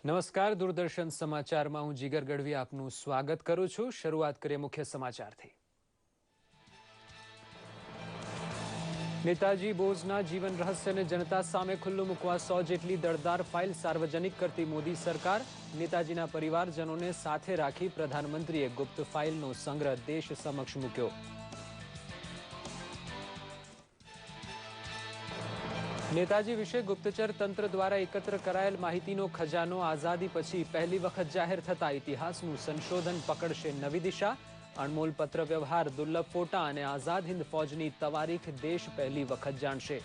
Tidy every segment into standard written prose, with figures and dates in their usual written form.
નમસ્કાર, દૂરદર્શન સમાચારમાં હું જીગર ગઢવી આપનું સ્વાગત કરું છું। શરૂઆત કરીએ મુખ્ય સમાચારથી। નેતાજી બોઝના જીવન રહસ્યને જનતા સામે ખુલ્લું મૂકવા 100 જેટલી દળદાર ફાઇલ સાર્વજનિક કરતી મોદી સરકાર। નેતાજીના પરિવારજનોને સાથે રાખી પ્રધાનમંત્રીએ ગુપ્ત ફાઇલનો સંગ્રહ દેશ સમક્ષ મૂક્યો। નેતાજી વિશે ગુપ્તચર તંત્ર દ્વારા એકત્ર કરાયેલ માહિતીનો ખજાનો આઝાદી પછી પહેલી વખત જાહેર થતા ઇતિહાસનું સંશોધન પકડશે નવી દિશા। અણમોલ પત્ર વ્યવહાર, દુર્લભ ફોટા અને આઝાદ હિન્દ ફૌજની તવારીખ દેશ પહેલી વખત જાણશે।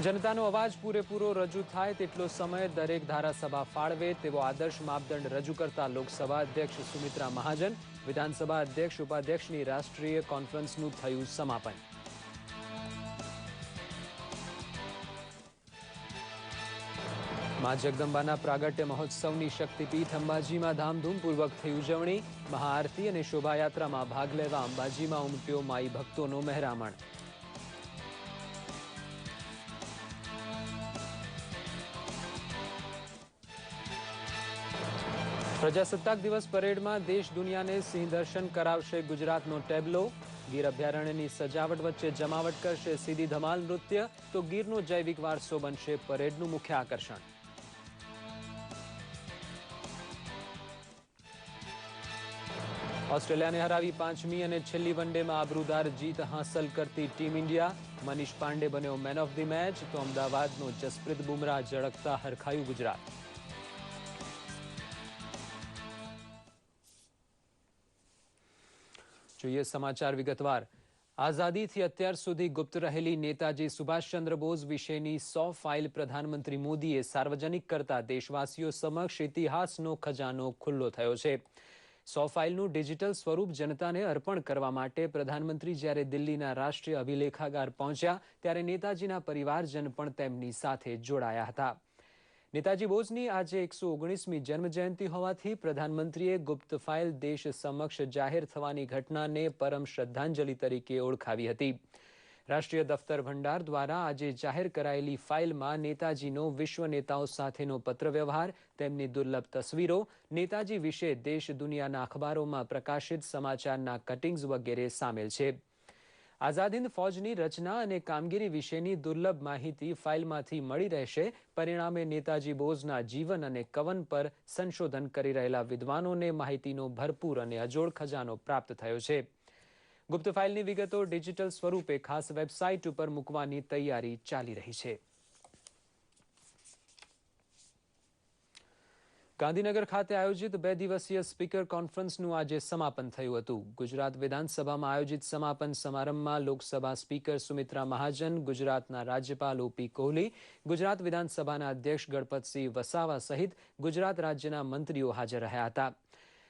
જનતાનો અવાજ પૂરેપૂરો રજૂ થાય તેટલો સમય દરેક ધારાસભા ફાળવે તેવો આદર્શ માપદંડ રજૂ કરતા લોકસભા અધ્યક્ષ સુમિત્રા મહાજન। વિધાનસભા અધ્યક્ષ ઉપાધ્યક્ષની રાષ્ટ્રીય કોન્ફરન્સનું થયું સમાપન। માં જગદંબાના પ્રાગટ્ય મહોત્સવની શક્તિપીઠ અંબાજીમાં ધામધૂમપૂર્વક થઈ ઉજવણી। મહાઆરતી અને શોભાયાત્રામાં ભાગ લેવા અંબાજીમાં ઉમટ્યો માઈ ભક્તોનો મહેરામણ। પ્રજાસત્તાક દિવસ પરેડમાં દેશ દુનિયાને સિંહ દર્શન કરાવશે ગુજરાતનો ટેબ્લો। ગીર અભયારણ્યની સજાવટ વચ્ચે જમાવટ કરશે સીધી ધમાલ નૃત્ય, તો ગીરનો જૈવિક વારસો બનશે પરેડનું મુખ્ય આકર્ષણ। ઓસ્ટ્રેલિયાને હરાવી 5મી અને છેલ્લી વનડેમાં આબરૂદાર જીત હાંસલ કરતી ટીમ ઇન્ડિયા। મનીષ પાંડે બન્યો મેન ઓફ ધી મેચ, તો અમદાવાદનો જસપ્રીત બુમરાહ ઝળકતા હરખાયું ગુજરાત। જોઈએ સમાચાર વિગતવાર। આઝાદીથી અત્યાર સુધી ગુપ્ત રહેલી નેતાજી સુભાષચંદ્ર બોઝ વિશેની 100 ફાઇલ પ્રધાનમંત્રી મોદીએ સાર્વજનિક કરતા દેશવાસીઓ સમક્ષ ઇતિહાસનો ખજાનો ખુલ્લો થયો છે। 100 ફાઇલનું ડિજિટલ સ્વરૂપ જનતાને અર્પણ કરવા માટે પ્રધાનમંત્રી જ્યારે દિલ્હીના રાષ્ટ્રીય અભિલેખાગાર પહોંચ્યા ત્યારે નેતાજીના પરિવારજન પણ તેમની સાથે જોડાયા હતા। નેતાજી બોઝની આજે 119મી જન્મજયંતિ હોવાથી પ્રધાનમંત્રીએ ગુપ્ત ફાઇલ દેશ સમક્ષ જાહેર થવાની ઘટનાને પરમ શ્રદ્ધાંજલિ તરીકે ઓળખાવી હતી। રાષ્ટ્રીય દફતર ભંડાર દ્વારા આજે જાહેર કરાયેલી ફાઇલમાં નેતાજીનો વિશ્વ નેતાઓ સાથેનો પત્રવ્યવહાર, તેમની દુર્લભ તસવીરો, નેતાજી વિશે દેશ દુનિયાના અખબારોમાં પ્રકાશિત સમાચારના કટિંગ્સ વગેરે સામેલ છે। આઝાદ હિન્દ ફૌજની રચના અને કામગીરી વિશેની દુર્લભ માહિતી ફાઇલમાંથી મળી રહેશે। પરિણામે નેતાજી બોઝના જીવન અને કવન પર સંશોધન કરી રહેલા વિદ્વાનોને માહિતીનો ભરપૂર અને અજોડ ખજાનો પ્રાપ્ત થયો છે। ગુપ્ત ફાઇલની વિગતો ડિજિટલ સ્વરૂપે ખાસ વેબસાઇટ ઉપર મૂકવાની તૈયારી ચાલી રહી છે। ગાંધીનગર ખાતે આયોજિત 2 દિવસીય સ્પીકર કોન્ફરન્સનું આજે સમાપન થયું હતું। ગુજરાત વિધાનસભામાં આયોજિત સમાપન સમારંભમાં લોકસભા સ્પીકર સુમિત્રા મહાજન, ગુજરાતના રાજ્યપાલ OP કોહલી, ગુજરાત વિધાનસભાના અધ્યક્ષ ગણપતસિંહ વસાવા સહિત ગુજરાત રાજ્યના મંત્રીઓ હાજર રહ્યા હતા।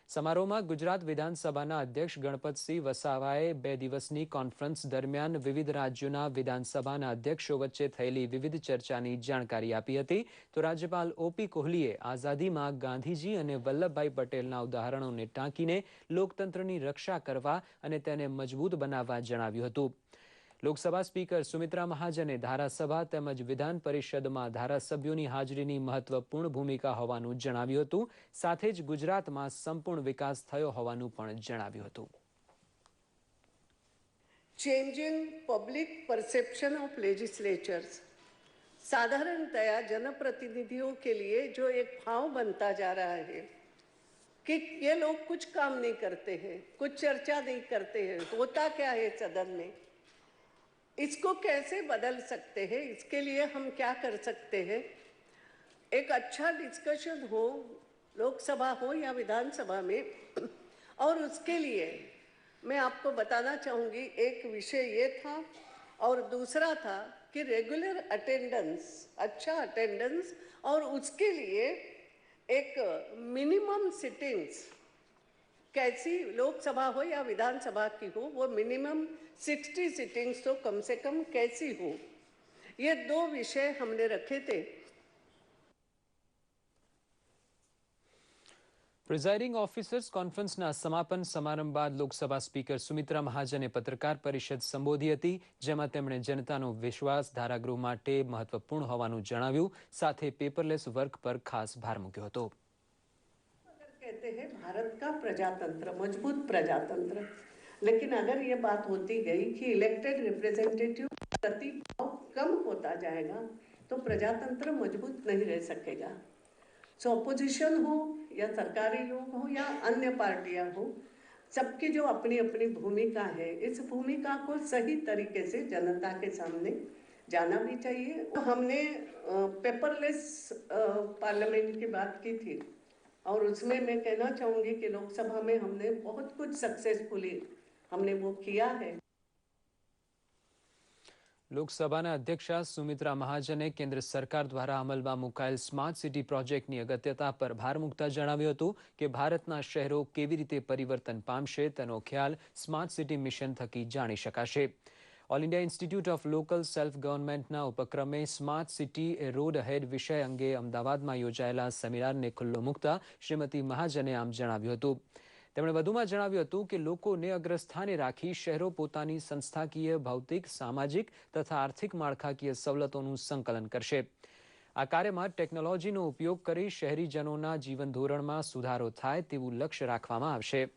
સમારોહમાં ગુજરાત વિધાનસભાના અધ્યક્ષ ગણપતસિંહ વસાવાએ 2 દિવસની કોન્ફરન્સ દરમિયાન વિવિધ રાજ્યોના વિધાનસભાના અધ્યક્ષો વચ્ચે થયેલી વિવિધ ચર્ચાની જાણકારી આપી હતી, તો રાજ્યપાલ OP કોહલીએ આઝાદીમાં ગાંધીજી અને વલ્લભભાઈ પટેલના ઉદાહરણોને ટાંકીને લોકતંત્રની રક્ષા કરવા અને તેને મજબૂત બનાવવા જણાવ્યું હતું। લોકસભા સ્પીકર સુમિત્રા મહાજને ધારાસભા તેમજ વિધાન પરિષદમાં ધારાસભ્યોની હાજરીની મહત્વપૂર્ણ ભૂમિકા હોવાનું જણાવ્યું હતું। સાથે જ ગુજરાતમાં સંપૂર્ણ વિકાસ થયો હોવાનું પણ જણાવ્યું હતું। Changing public perception of legislatures साधारणतया जनप्रतिनिधियों के लिए जो एक भाव बनता जा रहा है कि ये लोग कुछ काम नहीं करते हैं, कुछ चर्चा नहीं करते हैं, होता क्या है सदन में, इसको कैसे बदल सकते हैं, इसके लिए हम क्या कर सकते हैं। एक अच्छा डिस्कशन हो, लोकसभा हो या विधानसभा में, और उसके लिए मैं आपको बताना चाहूँगी एक विषय ये था और दूसरा था कि रेगुलर अटेंडेंस, अच्छा अटेंडेंस, और उसके लिए एक मिनिमम सिटिंग्स कैसी लोकसभा हो या विधानसभा की हो, वो मिनिमम 60 सिटिंग्स तो कम से कम कैसी हो, ये 2 विषय हमने रखे थे। પ્રિઝાઇડિંગ ઓફિસર્સ કોન્ફરન્સના સમાપન સમારંભ બાદ લોકસભા સ્પીકર સુમિત્રા મહાજને પત્રકાર પરિષદ સંબોધી હતી, જેમાં તેમણે જનતાનો વિશ્વાસ ધારાગૃહ માટે મહત્વપૂર્ણ હોવાનું જણાવ્યું, સાથે પેપરલેસ વર્ક પર ખાસ ભાર મૂક્યો હતો. कहते हैं भारत का प्रजातंत्र मजबूत प्रजातंत्र, लेकिन अगर ये बात होती गई कि इलेक्टेड रिप्रेजेंटेटिव प्रति कम होता जाएगा तो प्रजातंत्र मजबूत नहीं रह सकेगा. सो अपोजिशन हो या सरकारी लोग हो या अन्य पार्टियां हो, सबकी जो अपनी अपनी भूमिका है, इस भूमिका को सही तरीके से जनता के सामने जाना भी चाहिए. हमने पेपरलेस पार्लियामेंट की बात की थी और उसमें मैं कहना चाहूँगी कि लोकसभा में हमने बहुत कुछ सक्सेसफुली हमने वो किया है. લોકસભાના અધ્યક્ષા સુમિત્રા મહાજને કેન્દ્ર સરકાર દ્વારા અમલમાં મુકાયેલ સ્માર્ટ સિટી પ્રોજેક્ટની અગત્યતા પર ભાર મૂકતા જણાવ્યું હતું કે ભારતના શહેરો કેવી રીતે પરિવર્તન પામશે તેનો ખ્યાલ સ્માર્ટ સિટી મિશન થકી જાણી શકાશે. All India institute of local self ગવર્નમેન્ટના ઉપક્રમે smart city a road ahead વિષય અંગે અમદાવાદમાં યોજાયેલા સેમિનારને ખુલ્લો મૂકતા શ્રીમતી મહાજને આમ જણાવ્યું હતું. તેમણે વધુમાં જણાવ્યું હતું કે લોકોને અગ્રસ્થાને રાખી શહેરો પોતાની સંસ્થાકીય, ભૌતિક, સામાજિક તથા આર્થિક માળખાકીય સવલતોનું સંકલન કરશે. આ કાર્યમાં ટેકનોલોજીનો ઉપયોગ કરી શહેરીજનોના જીવન ધોરણમાં સુધારો થાય તેવું લક્ષ્ય રાખવામાં આવશે.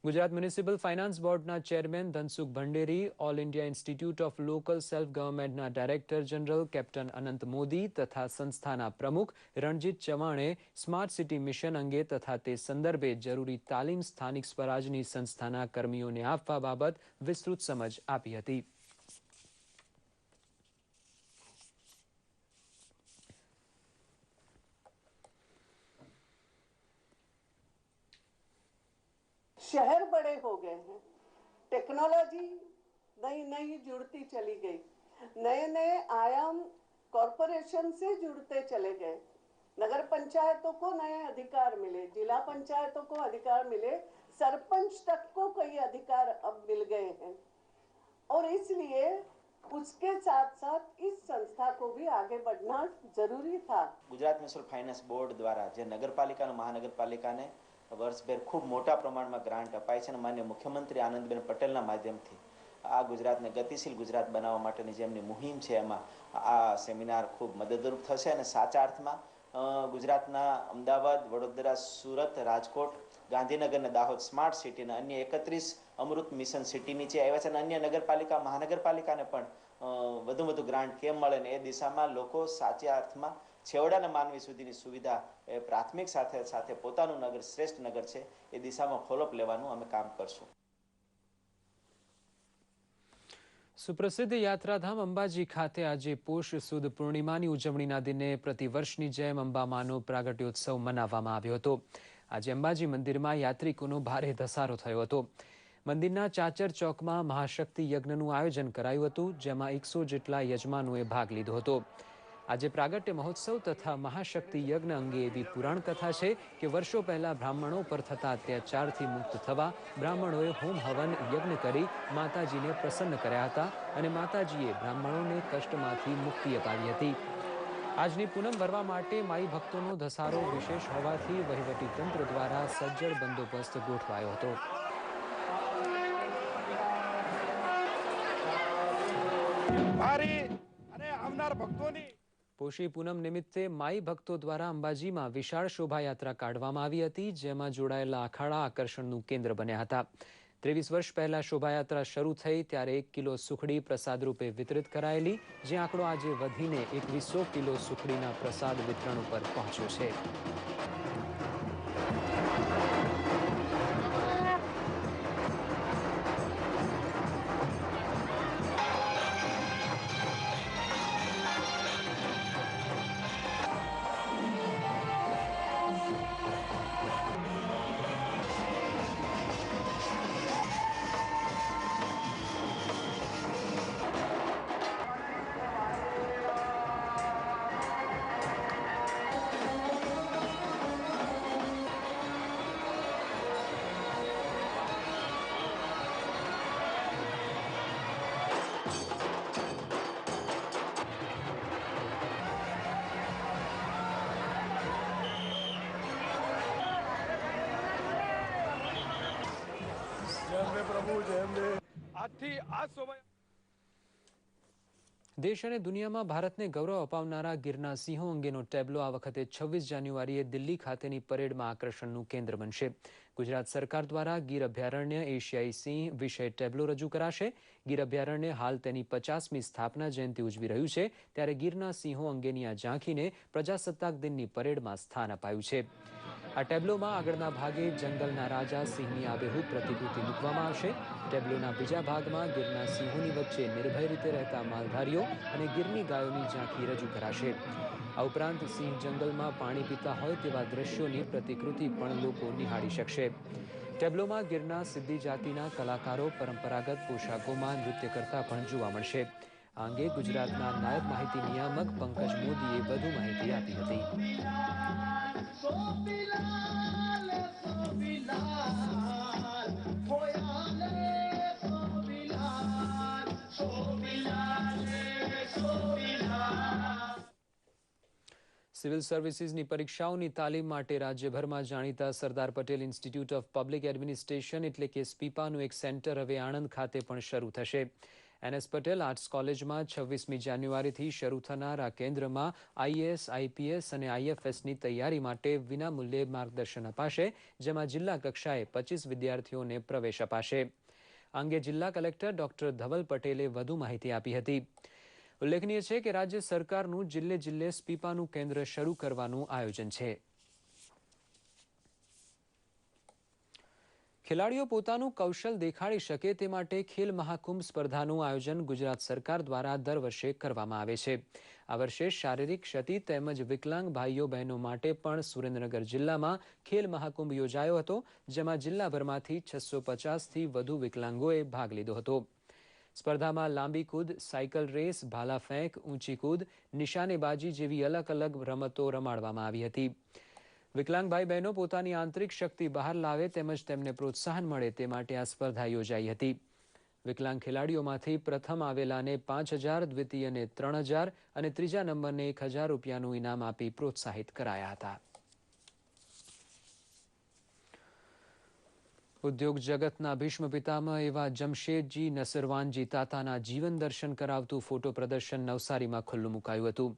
ગુજરાત મ્યુનિસિપલ ફાઇનાન્સ બોર્ડના chairman Dhansukh Bhanderi, all India institute of local self ગવર્નમેન્ટના director general captain Anant Modi તથા સંસ્થાના પ્રમુખ રણજીત ચવાણે સ્માર્ટ સિટી મિશન અંગે તથા તે સંદર્ભે જરૂરી તાલીમ સ્થાનિક સ્વરાજની સંસ્થાના કર્મીઓને આપવા બાબત વિસ્તૃત સમજ આપી હતી. शहर बड़े हो गए हैं, टेक्नोलॉजी नई नई जुड़ती चली गई, नए नए आयाम कॉरपोरेशन से जुड़ते चले गए. नगर पंचायतों को नए अधिकार मिले, जिला पंचायतों को अधिकार मिले, सरपंच तक को कई अधिकार अब मिल गए हैं और इसलिए उसके साथ साथ इस संस्था को भी आगे बढ़ना जरूरी था. गुजरात म्युनिसिपल फाइनान्स बोर्ड द्वारा जे नगरपालिका महानगरपालिका ने વર્ષભેર ખૂબ મોટા પ્રમાણમાં ગ્રાન્ટ અપાય છે અને માન્ય મુખ્યમંત્રી આનંદબેન પટેલના માધ્યમથી આ ગુજરાતને ગતિશીલ ગુજરાત બનાવવા માટેની જે એમની મુહિમ છે એમાં આ સેમિનાર ખૂબ મદદરૂપ થશે અને સાચા અર્થમાં ગુજરાતના અમદાવાદ, વડોદરા, સુરત, રાજકોટ, ગાંધીનગર અને દાહોદ સ્માર્ટ સિટીના अन्य 31 અમૃત મિશન સિટી નીચે આવ્યા છે અને અન્ય નગરપાલિકા મહાનગરપાલિકાને પણ વધુ ગ્રાન્ટ કેમ મળે ને એ દિશામાં લોકો સાચા અર્થમાં છેવડાના માનવી સુધીની સુવિધા એ પ્રાથમિક સાથે સાથે પોતાનું નગર શ્રેષ્ઠ નગર છે એ દિશામાં ફોલોઅપ લેવાનું અમે કામ કરશું. સુપ્રસિદ્ધ યાત્રાધામ અંબાજી ખાતે આજે પોષ સુદ પૂર્ણિમાની ઉજવણીના દિને પ્રતિવર્ષની જેમ અંબામાનો પ્રાગટ્યોત્સવ મનાવવામાં આવ્યો હતો. આજે અંબાજી મંદિરમાં યાત્રિકોનો ભારે ધસારો થયો હતો. મંદિરના ચાચર ચોકમાં મહાશક્તિ યજ્ઞનું આયોજન કરાયું હતું, જેમાં 100 જેટલા યજમાનોએ ભાગ લીધો હતો. આજે પ્રાગટ્ય મહોત્સવ તથા મહાશક્તિ યજ્ઞ અંગે એવી પુરાણ કથા છે કે વર્ષો પહેલા બ્રાહ્મણો પર થતા અત્યાચારથી મુક્ત થવા બ્રાહ્મણોએ હોમ હવન યજ્ઞ કરી માતાજીને પ્રસન્ન કર્યા હતા અને માતાજીએ બ્રાહ્મણોને કષ્ટમાંથી મુક્તિ અપાવી હતી. આજની પૂનમ ભરવા માટે માઈ ભક્તોનો ધસારો વિશેષ હોવાથી વહીવટી તંત્ર દ્વારા સજ્જડ બંદોબસ્ત ગોઠવાયો હતો. પોષી પૂનમ નિમિત્તે માઈ ભક્તો દ્વારા અંબાજીમાં વિશાળ શોભાયાત્રા કાઢવામાં આવી હતી, જેમાં જોડાયેલા અખાડા આકર્ષણનું કેન્દ્ર બન્યા હતા. 23 વર્ષ પહેલા શોભાયાત્રા શરૂ થઈ ત્યારે 1 કિલો સુખડી પ્રસાદ રૂપે વિતરિત કરાયેલી, જે આંકડો આજે વધીને 2100 કિલો સુખડીના પ્રસાદ વિતરણ ઉપર પહોંચ્યો છે. થી આ શોભા દેશ અને દુનિયામાં ભારતને ગૌરવ અપાવનારા ગીરના સિંહો અંગેનો ટેબ્લો આ વખતે 26 જાન્યુઆરીએ દિલ્હી ખાતેની પરેડમાં આકર્ષણનું કેન્દ્ર બનશે. ગુજરાત સરકાર દ્વારા ગીર અભયારણ્ય એશિયાઈ સિંહ વિષય ટેબ્લો રજૂ કરાશે. ગીર અભયારણ્ય હાલ તેની 50મી સ્થાપના જયંતિ ઉજવી રહ્યું છે, ત્યારે ગીરના સિંહો અંગેની આ ઝાંખીને પ્રજાસત્તાક દિનની પરેડમાં સ્થાન અપાયું છે. આ ટેબ્લોમાં આગળના ભાગે જંગલના રાજા સિંહની આબેહૂબ પ્રતિકૃતિ મૂકવામાં આવશે. ટેબ્લોના બીજા ભાગમાં ગીરના સિંહોની વચ્ચે નિર્ભય રીતે રહેતા માલધારીઓ અને ગીરની ગાયોની ઝાંખી રજૂ કરાશે. આ ઉપરાંત સિંહ જંગલમાં પાણી પીતા હોય તેવા દ્રશ્યોની પ્રતિકૃતિ પણ લોકો નિહાળી શકશે. ટેબ્લોમાં ગીરના સિદ્ધી જાતિના કલાકારો પરંપરાગત પોશાકોમાં નૃત્ય કરતા પણ જોવા મળશે. આ અંગે ગુજરાતના નાયબ માહિતી નિયામક પંકજ મોદીએ વધુ માહિતી આપી હતી. સિવિલ સર્વિસીસની પરીક્ષાઓની તાલીમ માટે રાજ્યભરમાં જાણીતા Sardar Patel institute of public administration એટલે કે સ્પીપાનું એક સેન્ટર હવે આણંદ ખાતે પણ શરૂ થશે. NS પટેલ આર્ટ્સ કોલેજમાં 26મી જાન્યુઆરીથી શરૂ થનાર આ કેન્દ્રમાં IAS, IPS અને IFSની તૈયારી માટે વિનામૂલ્યે માર્ગદર્શન અપાશે, જેમાં જિલ્લા કક્ષાએ 25 વિદ્યાર્થીઓને પ્રવેશ અપાશે. આ અંગે જિલ્લા કલેક્ટર ડોક્ટર ધવલ પટેલે વધુ માહિતી આપી હતી. ઉલ્લેખનીય છે કે રાજ્ય સરકારનું જિલ્લે જિલ્લે સ્પીપાનું કેન્દ્ર શરૂ કરવાનું આયોજન છે. ખેલાડીઓ પોતાનું કૌશલ દેખાડી શકે તે માટે ખેલ મહાકુંભ સ્પર્ધાનું આયોજન ગુજરાત સરકાર દ્વારા દર વર્ષે કરવામાં આવે છે. આ વર્ષે શારીરિક ક્ષતિ તેમજ વિકલાંગ ભાઈઓ બહેનો માટે પણ સુરેન્દ્રનગર જિલ્લામાં ખેલ મહાકુંભ યોજાયો હતો, જેમાં જિલ્લાભરમાંથી 650થી વધુ વિકલાંગોએ ભાગ લીધો હતો. સ્પર્ધામાં લાંબી કૂદ, સાયકલ રેસ, ભાલા ફેંક, ઊંચી કૂદ, નિશાનેબાજી જેવી અલગ અલગ રમતો રમાડવામાં આવી હતી. વિકલાંગ ભાઈ બહેનો પોતાની આંતરિક શક્તિ બહાર લાવે તેમજ તેમને પ્રોત્સાહન મળે તે માટે આ સ્પર્ધા યોજાઈ હતી. વિકલાંગ ખેલાડીઓમાંથી પ્રથમ આવેલાને 5,000, દ્વિતીયને 3,000 અને ત્રીજા નંબરને 1,000 રૂપિયાનું ઇનામ આપી પ્રોત્સાહિત કરાયા હતા. ઉદ્યોગ જગતના ભીષ્મ પિતામહ એવા જમશેદજી નસરવાનજી તાતાના જીવન દર્શન કરાવતું ફોટો પ્રદર્શન નવસારીમાં ખુલ્લું મુકાયું હતું.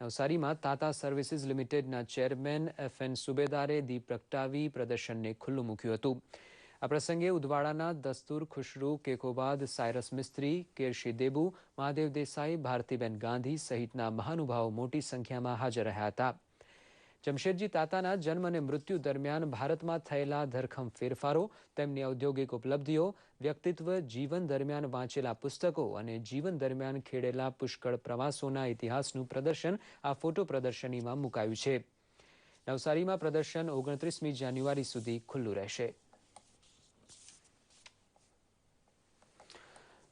નવસારીમાં તાતા સર્વિસીસ લિમિટેડના ચેરમેન FN સુબેદારે દીપ પ્રગટાવી પ્રદર્શનને ખુલ્લું મૂક્યું હતું. આ પ્રસંગે ઉદવાડાના દસ્તુર ખુશરૂ, કેકોબાદ, સાયરસ મિસ્ત્રી, કેરશી દેબુ, મહાદેવ દેસાઈ, ભારતીબેન ગાંધી સહિતના મહાનુભાવો મોટી સંખ્યામાં હાજર રહ્યા હતા. જમશેદજી તાતાના જન્મ અને મૃત્યુ દરમિયાન ભારતમાં થયેલા ધરખમ ફેરફારો, તેમની ઔદ્યોગિક ઉપલબ્ધિઓ, વ્યક્તિત્વ, જીવન દરમિયાન વાંચેલા પુસ્તકો અને જીવન દરમિયાન ખેડેલા પુષ્કળ પ્રવાસોના ઇતિહાસનું પ્રદર્શન આ ફોટો પ્રદર્શનીમાં મુકાયું છે. નવસારીમાં પ્રદર્શન 29મી જાન્યુઆરી સુધી ખુલ્લું રહેશે.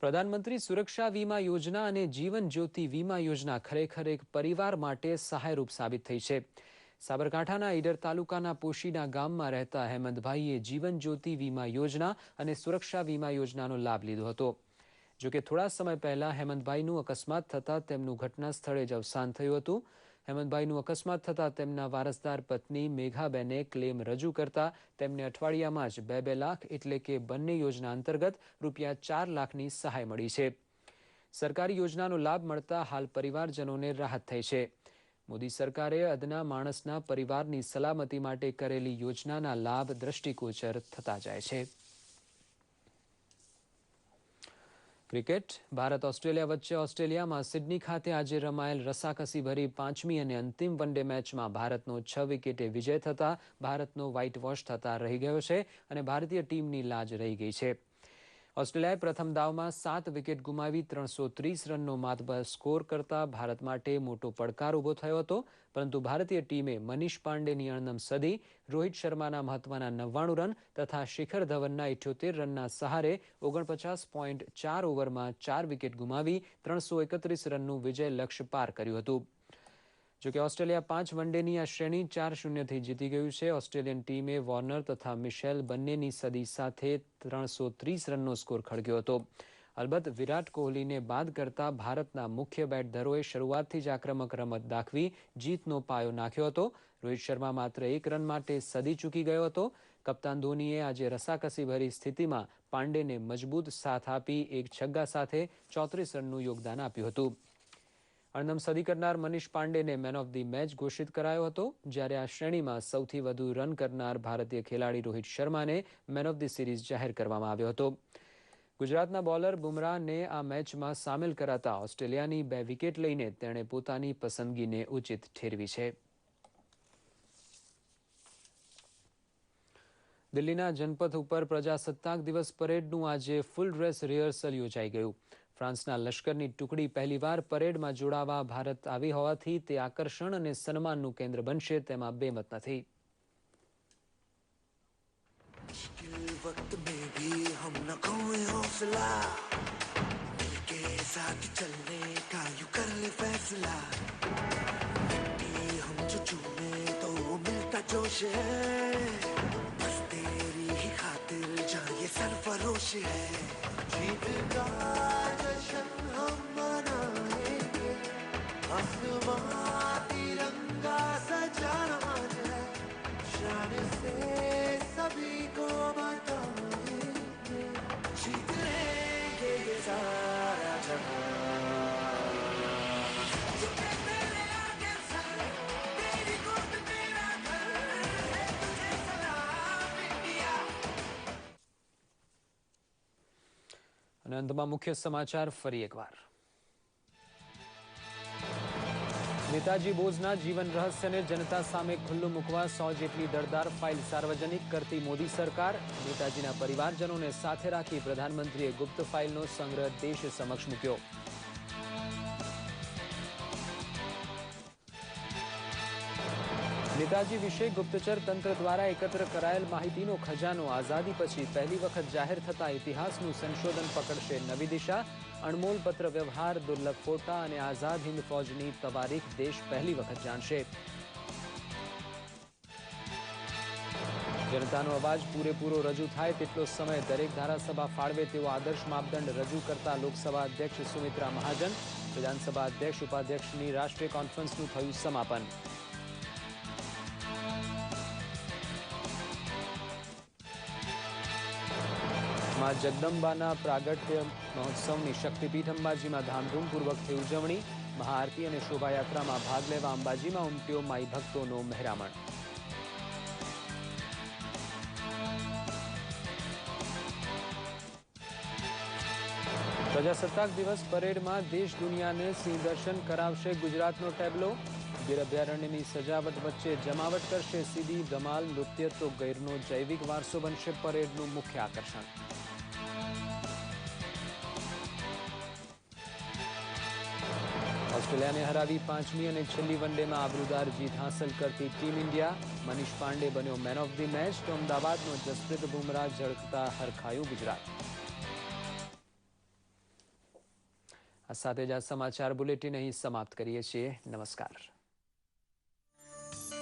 પ્રધાનમંત્રી સુરક્ષા વીમા યોજના અને જીવન જ્યોતિ વીમા યોજના ખરેખર એક પરિવાર માટે સહાયરૂપ સાબિત થઈ છે. સાબરકાંઠાના ઈડર તાલુકાના પોશીના ગામમાં રહેતા હેમંતભાઈએ જીવન જ્યોતિ વીમા યોજના અને સુરક્ષા વીમા યોજનાનો લાભ લીધો હતો. જોકે થોડા સમય પહેલા હેમંતભાઈનું અકસ્માત થતાં તેમનું ઘટના સ્થળે જ અવસાન થયું હતું. હેમંતભાઈનું અકસ્માત થતાં તેમના વારસદાર પત્ની મેઘાબેને ક્લેમ રજૂ કરતા તેમને અઠવાડિયામાં જ 2 લાખ એટલે કે બંને યોજના અંતર્ગત રૂપિયા 4 લાખની સહાય મળી છે. સરકારી યોજનાનો લાભ મળતા હાલ પરિવારજનોને રાહત થઈ છે. મોદી સરકારે અદના માણસના પરિવારની સલામતી માટે કરેલી યોજનાના લાભ દ્રષ્ટિગોચર થતા જાય છે. ક્રિકેટ. ભારત ઓસ્ટ્રેલિયા વચ્ચે ઓસ્ટ્રેલિયામાં સિડની ખાતે આજે રમાયેલ રસાકસીભરી 5મી અને અંતિમ વનડે મેચમાં ભારતનો 6 વિકેટે વિજય થતા ભારતનો વ્હાઇટ વોશ થતા રહી ગયો છે અને ભારતીય ટીમની લાજ રહી ગઈ છે. ઓસ્ટ્રેલિયાએ પ્રથમ દાવમાં 7 વિકેટ ગુમાવી 330 રનનો માતબર સ્કોર કરતા ભારત માટે મોટો પડકાર ઊભો થયો હતો, પરંતુ ભારતીય ટીમે મનીષ પાંડેની અણનમ સદી, રોહિત શર્માના મહત્વના 99 રન તથા શિખર ધવનના 78 રનના સહારે 49.4 ઓવરમાં 4 વિકેટ ગુમાવી 331 રનનું વિજય લક્ષ્ય પાર કર્યું હતું. જોકે ઓસ્ટ્રેલિયા 5 વનડેની આ શ્રેણી 4-0થી જીતી ગયું છે. ઓસ્ટ્રેલિયન ટીમે વોર્નર તથા મિશેલ બંનેની સદી સાથે 330 રનનો સ્કોર ખડક્યો હતો. અલબત્ત વિરાટ કોહલીને બાદ કરતા ભારતના મુખ્ય બેટધરોએ શરૂઆતથી જ આક્રમક રમત દાખવી જીતનો પાયો નાખ્યો હતો. રોહિત શર્મા માત્ર 1 રન માટે સદી ચૂકી ગયો હતો. કપ્તાન ધોનીએ આજે રસાકસી ભરી સ્થિતિમાં પાંડેને મજબૂત સાથ આપી એક છગ્ગા સાથે 34 રનનું યોગદાન આપ્યું હતું. અણનમ સદી કરનાર મનીષ પાંડેને મેન ઓફ ધી મેચ ઘોષિત કરાયો હતો, જ્યારે આ શ્રેણીમાં સૌથી વધુ રન કરનાર ભારતીય ખેલાડી રોહિત શર્માને મેન ઓફ ધી સિરીઝ જાહેર કરવામાં આવ્યો હતો. ગુજરાતના બોલર બુમરાહને આ મેચમાં સામેલ કરાતા ઓસ્ટ્રેલિયાની 2 વિકેટ લઈને તેણે પોતાની પસંદગીને ઉચિત ઠેરવી છે. દિલ્હીના જનપથ ઉપર પ્રજાસત્તાક દિવસ પરેડનું આજે ફૂલ ડ્રેસ રિહર્સલ યોજાઈ ગયું. ફ્રાન્સના લશ્કરની ટુકડી પહેલીવાર પરેડમાં જોડાવા ભારત આવી હોવાથી તે આકર્ષણ અને સન્માનનું કેન્દ્ર બનશે તેમાં બેમત નથી. वक्त में भी हम न खोए हौसला, मिलके साथ चलने का यूं कर ले फैसला, मिट्टी हम जो छूने तो मिलता जोश है, बस तेरी ही खातिर जहाँ ये सरफरोश है, जीत का जश्न हम मनाएंगे, आसमां तिरंगा सजाना है, शान से सभी को અને અંતમાં મુખ્ય સમાચાર ફરી એકવાર. નેતાજી બોઝના જીવન રહસ્યને જનતા સામે ખુલ્લું મૂકવા 100 જેટલી દળદાર ફાઇલ સાર્વજનિક કરતી મોદી સરકાર. નેતાજીના પરિવારજનોને સાથે રાખી પ્રધાનમંત્રીએ ગુપ્ત ફાઇલનો સંગ્રહ દેશ સમક્ષ મૂક્યો. નેતાજી વિશે ગુપ્તચર તંત્ર દ્વારા એકત્ર કરાયેલ માહિતીનો ખજાનો આઝાદી પછી પહેલી વખત જાહેર થતા ઇતિહાસનું સંશોધન પકડશે નવી દિશા. અણમોલ પત્ર વ્યવહાર, દુર્લભ ફોટા અને આઝાદ હિન્દ ફૌજની તવારીખ દેશ પહેલી વખત જાણશે. જનતાનો અવાજ પૂરેપૂરો રજૂ થાય તેટલો સમય દરેક ધારાસભા ફાળવે તેવો આદર્શ માપદંડ રજૂ કરતા લોકસભા અધ્યક્ષ સુમિત્રા મહાજન. વિધાનસભા અધ્યક્ષ ઉપાધ્યક્ષની રાષ્ટ્રીય કોન્ફરન્સનું થયું સમાપન. માં જગદંબાના પ્રાગટ્ય મહોત્સવની શક્તિપીઠ અંબાજીમાં ધામધૂમપૂર્વક થઈ ઉજવણી. મહાઆરતી અને શોભાયાત્રામાં ભાગ લેવા અંબાજીમાં ઉમટ્યો માઈ ભક્તોનો મહેરામણ. પ્રજાસત્તાક દિવસ પરેડમાં દેશ દુનિયાને સિંહ દર્શન કરાવશે ગુજરાતનો ટેબ્લો. ગીર અભયારણ્યની સજાવટ વચ્ચે જમાવટ કરશે સીધી ધમાલ નૃત્ય તો ગીરનો જૈવિક વારસો બનશે પરેડનું મુખ્ય આકર્ષણ. ઓસ્ટ્રેલિયાને હરાવી 5મી અને છેલ્લી વનડેમાં આબરૂદાર જીત હાંસલ કરતી ટીમ ઇન્ડિયા. મનીષ પાંડે બન્યો મેન ઓફ ધી મેચ તો અમદાવાદનો જસપ્રીત બુમરાહ ઝળકતા હરખાયું ગુજરાત. આ સાથે જ આ સમાચાર બુલેટિન અહીં સમાપ્ત કરીએ છીએ. નમસ્કાર.